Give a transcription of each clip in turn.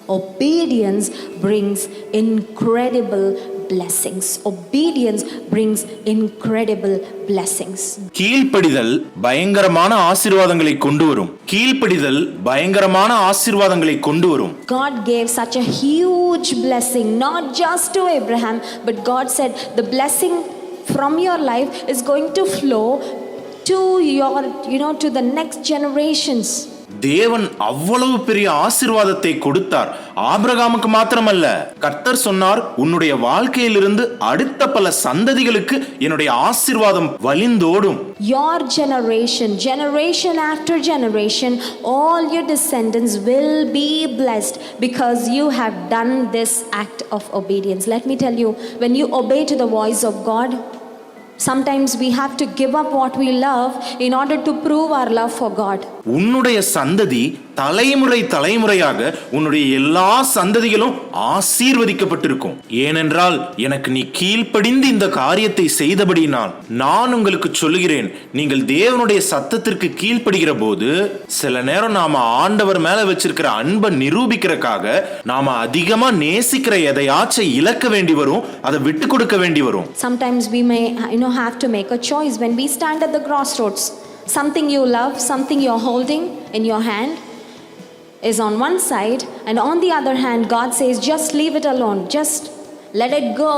Obedience brings incredible blessings. Obedience brings incredible blessings. கீழ்ப்படிதல் பயங்கரமான ஆசீர்வாதங்களை கொண்டு வரும். கீழ்ப்படிதல் பயங்கரமான ஆசீர்வாதங்களை கொண்டு வரும். God gave such a huge blessing not just to Abraham, but God said the blessing from your life is going to flow to your to the next generations. தேவன் அவ்வளவு பெரிய ஆசீர்வாதத்தை கொடுத்தார். ஆபிரகாமுக்கு மாத்திரமல்ல, கர்த்தர் சொன்னார், உன்னுடைய வாழ்க்கையிலிருந்து அடுத்த பல சந்ததிகளுக்கு என்னுடைய ஆசீர்வாதம் வழிந்தோடும். Your generation after generation, all your descendants will be blessed because you have done this act of obedience. Let me tell you, when you obey to the voice of God, sometimes we have to give up what we love in order to prove our love for God. உன்னுடைய சந்ததி தலைமுறையாக உன்னுடைய எல்லா சந்ததிகளும் ஆசீர்வதிக்கப்பட்டிருக்கும். ஏனென்றால் எனக்கு நீ கீழ்ப்படிந்து இந்த காரியத்தை செய்தபடியினால் நான் உங்களுக்கு சொல்லுகிறேன், நீங்கள் தேவனுடைய சத்தத்திற்கு கீழ்ப்படுகிற போது சில நேரம் நாம ஆண்டவர் மேல வச்சிருக்கிற அன்பை நிரூபிக்கிறதுக்காக நாம அதிகமா நேசிக்கிற எதையாச்சும் இழக்க வேண்டி வரும், அதை விட்டு கொடுக்க வேண்டி வரும். Sometimes we may have to make a choice when we stand at the crossroads. Something you love, something you're holding in your hand is on one side, and on the other hand God says just leave it alone, just let it go,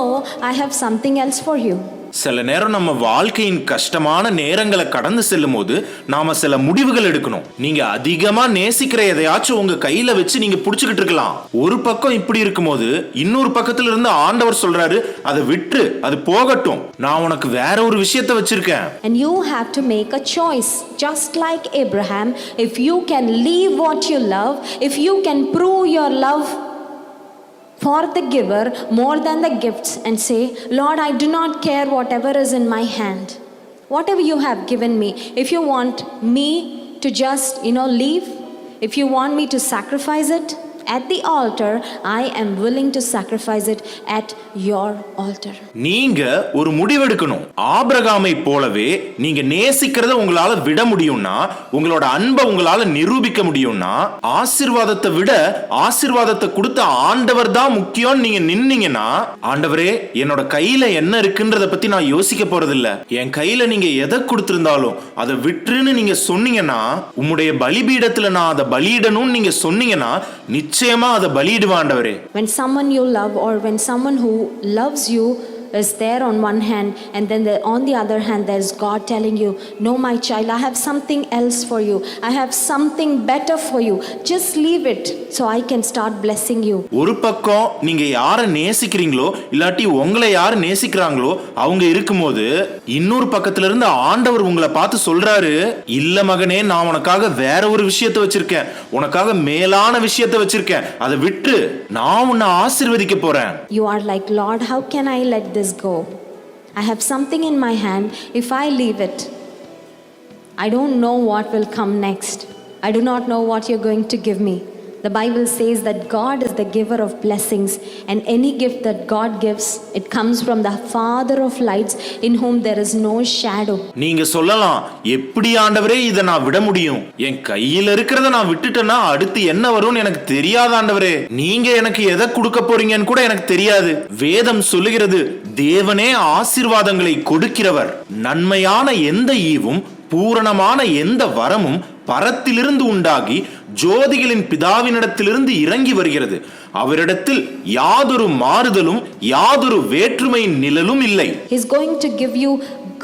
I have something else for you. சில நேரம் நம்ம வாழ்க்கையின் கஷ்டமான நேரங்களை கடந்து செல்லும் போது நாம சில முடிவுகள் எடுக்கணும். நீங்க அதிகமா நேசிக்கிற எதையாச்சும் உங்க கையில வச்சு நீங்க புடிச்சுக்கிட்டு இருக்கலாம். ஒரு பக்கம் இப்படி இருக்கும்போது இன்னொரு பக்கத்துல இருந்து ஆண்டவர் சொல்றாரு, அதை விட்டு அது போகட்டும், நான் உனக்கு வேற ஒரு விஷயத்தை வச்சிருக்கேன். And you have to make a choice, just like Abraham. If you can leave what you love, if you can prove your love for the giver more than the gifts and say, Lord, I do not care whatever is in my hand, whatever you have given me. If you want me to just leave, if you want me to sacrifice it at the altar, I am willing to sacrifice it at your altar. நீங்க ஒரு முடிவெடுக்கணும். ஆபிரகாமை போலவே நீங்க நேசிக்கிறத உங்களால விட முடியும்னா, உங்களோட அன்பை உங்களால நிரூபிக்க முடியும்னா, ஆசீர்வாதத்தை விட ஆசீர்வாதத்தை கொடுத்த ஆண்டவர் தான் முக்கியம் நீங்க நின்னீங்கன்னா, ஆண்டவரே என்னோட கையில என்ன இருக்குன்றத பத்தி நான் யோசிக்க போறதில்ல, என் கையில நீங்க எதை கொடுத்திருந்தாலும் அதை விட்டுருன்னு நீங்க சொன்னீங்கன்னா, உம்முடைய பலிபீடத்துல நான் அதை பலியிடணும்னு நீங்க சொன்னீங்கன்னா நிச்சயமா அதை பலியிடுவேன் ஆண்டவரே. When someone you love or when someone who loves you is there on one hand, and then on the other hand there's God telling you, no my child, I have something else for you, I have something better for you, just leave it so I can start blessing you. ஒரு பக்கம் நீங்க யாரை நேசிக்கிறீங்களோ இல்லாட்டி உங்களை யார் நேசிக்கிறாங்களோ அவங்க இருக்கும்போது இன்னொரு பக்கத்துல இருந்து ஆண்டவர் உங்களை பார்த்து சொல்றாரு, இல்ல மகனே, நான் உனக்காக வேற ஒரு விஷயத்தை வச்சிருக்கேன், உனக்காக மேலான விஷயத்தை வச்சிருக்கேன், அதை விட்டு நான் உன்னை ஆசீர்வதிக்க போறேன். You are like, Lord, how can I let this go? I have something in my hand. If I leave it, I don't know what will come next. I do not know what you're going to give me. The Bible says that God is the giver of blessings, and any gift that God gives, it comes from the Father of lights, in whom there is no shadow. நீங்க சொல்லலாம், எப்படி ஆண்டவரே இதை நான் விட முடியும், என் கையில இருக்கிறத நான் விட்டுட்டேன்னா அடுத்து என்ன வரும்னு எனக்கு தெரியாது ஆண்டவரே, நீங்க எனக்கு எதை கொடுக்க போறீங்கன்னு கூட எனக்கு தெரியாது. வேதம் சொல்லுகிறது, தேவனே ஆசீர்வாதங்களை கொடுக்கிறவர், நன்மையான எந்த ஈவும் பூரணமான எந்த வரமும் பரத்திலிருந்து உண்டாகி ஜோதிகளின் பிதாவினிடத்திலிருந்து இறங்கி வருகிறது, அவரிடத்தில் யாதொரு மாறுதலும் யாதொரு வேற்றுமையின் நிழலும் இல்லை. He is going to give you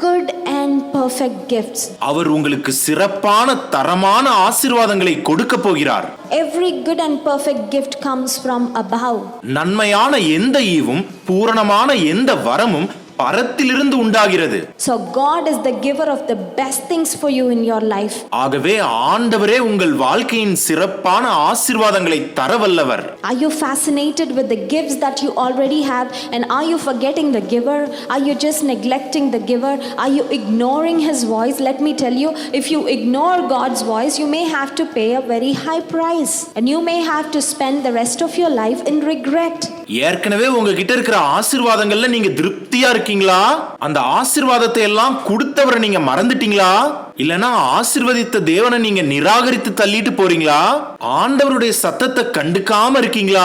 good and perfect gifts. அவர் உங்களுக்கு சிறப்பான தரமான ஆசீர்வாதங்களை கொடுக்க போகிறார். Every good and perfect gift comes from above. நன்மையான எந்த ஈவும் பூரணமான எந்த வரமும் பரத்திலிருந்து உண்டாகிறது. So God is the giver of the best things for you in your life. ஆகவே ஆண்டவரே உங்கள் வாழ்க்கையின் சிறப்பான ஆசீர்வாதங்களை தர வல்லவர். Are you fascinated with the gifts that you already have, and are you forgetting the giver? Are you just neglecting the giver? Are you ignoring his voice? Let me tell you, if you ignore God's voice, you may have to pay a very high price, and you may have to spend the rest of your life in regret. ஏற்கனவே உங்ககிட்ட இருக்கிற ஆசீர்வாதங்கள்ல நீங்க திருப்தியா இருக்கீங்களா? அந்த ஆசீர்வாதத்தை எல்லாம் கொடுத்தவரை நீங்க மறந்துட்டீங்களா? இல்லனா ஆசீர்வதித்த தேவனை நீங்க நிராகரித்து தள்ளிட்டு போறீங்களா? ஆண்டவருடைய சத்தத்தை கண்டுக்காம இருக்கீங்களா?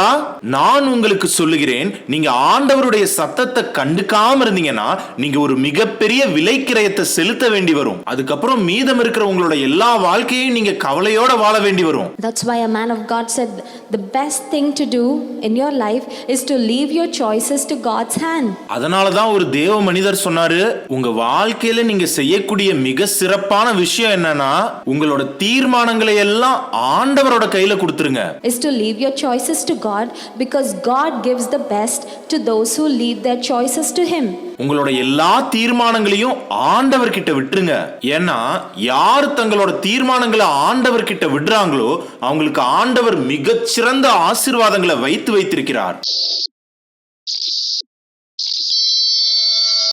நான் உங்களுக்கு சொல்லுகிறேன், நீங்க ஆண்டவருடைய சத்தத்தை கண்டுக்காம இருந்தீங்கன்னா நீங்க ஒரு மிகப்பெரிய விலை கிரயத்தை செலுத்த வேண்டி வரும். அதுக்கப்புறம் மீதம் இருக்கிற உங்களோட எல்லா வாழ்க்கையையும் நீங்க கவலையோட வாழ வேண்டி வரும். That's why a man of God said the best thing to do in your life is to leave your choices to God's hand. அதனால தான் ஒரு தேவ மனிதர் சொன்னாரு, உங்க வாழ்க்கையில நீங்க செய்யக்கூடிய மிக சிறப்பான விஷயம் என்னன்னா உங்களோட தீர்மானங்களை எல்லாம் ஆண்டவரோட கையில கொடுத்துருங்க. Is to leave your choices to God because God gives the best to those who leave their choices to him. உங்களோட எல்லா தீர்மானங்களையும் ஆண்டவர் கிட்ட விட்டுருங்க. ஏன்னா யார் தங்களோட தீர்மானங்களை ஆண்டவர் கிட்ட விடுறாங்களோ அவங்களுக்கு ஆண்டவர் மிகச்சிறந்த ஆசீர்வாதங்களை வைத்திருக்கிறார்.